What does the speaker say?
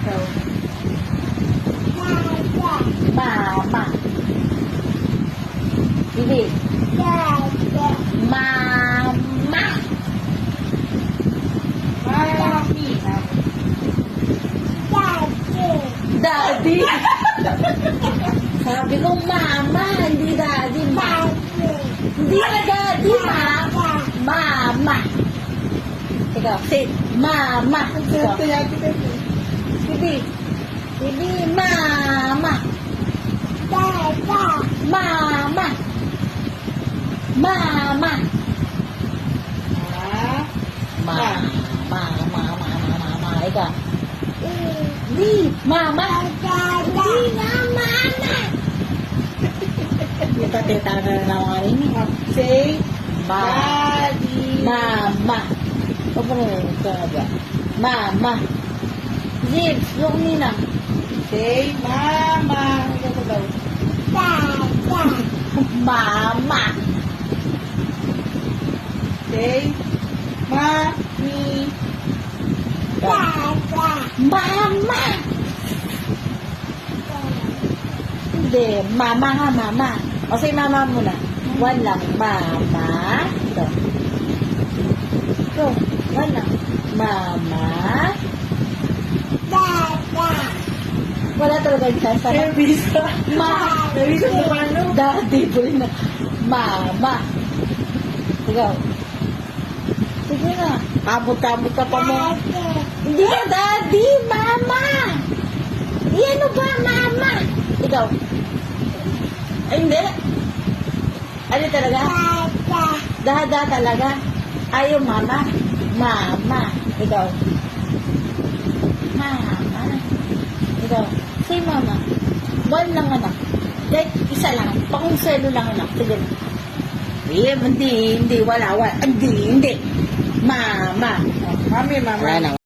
So, Mama. Bibi. Mama. Mami. Daddy. Sabi ko mama, hindi daddy. Hindi na daddy, mama. Ikaw, say, mama. Ikaw, Bibi. Bibi, mama. Mama. Mama. Mama. Ikaw. Di, mama. Di na, mama. Kita tita na naman ini. Say, Daddy. Mama. Apa namanya? Coba. Mama. Zip, yung nina. say, mama. Ito daw. Mama. Say, mami. Mama. Hindi, mama nga, mama. O say mama muna. Walang mama. Ito. Ito, walang mama. Wala talaga yung sasa. Servisa. Servisa na paano? Daddy boy na. Mama. Ikaw. Sige na. Abot-abot ka pa mo. Hindi ka daddy, mama. Ano ba, mama? Ikaw. Ay, hindi. Ano talaga? Dada talaga. Ayaw, mama. Mama. Ikaw. Mama. Ikaw. Say mama. One lang anak. Kahit isa lang. Pakonselo lang anak. Sige. Hindi. Wala. Hindi. Mama. Mami, mama. Wala na.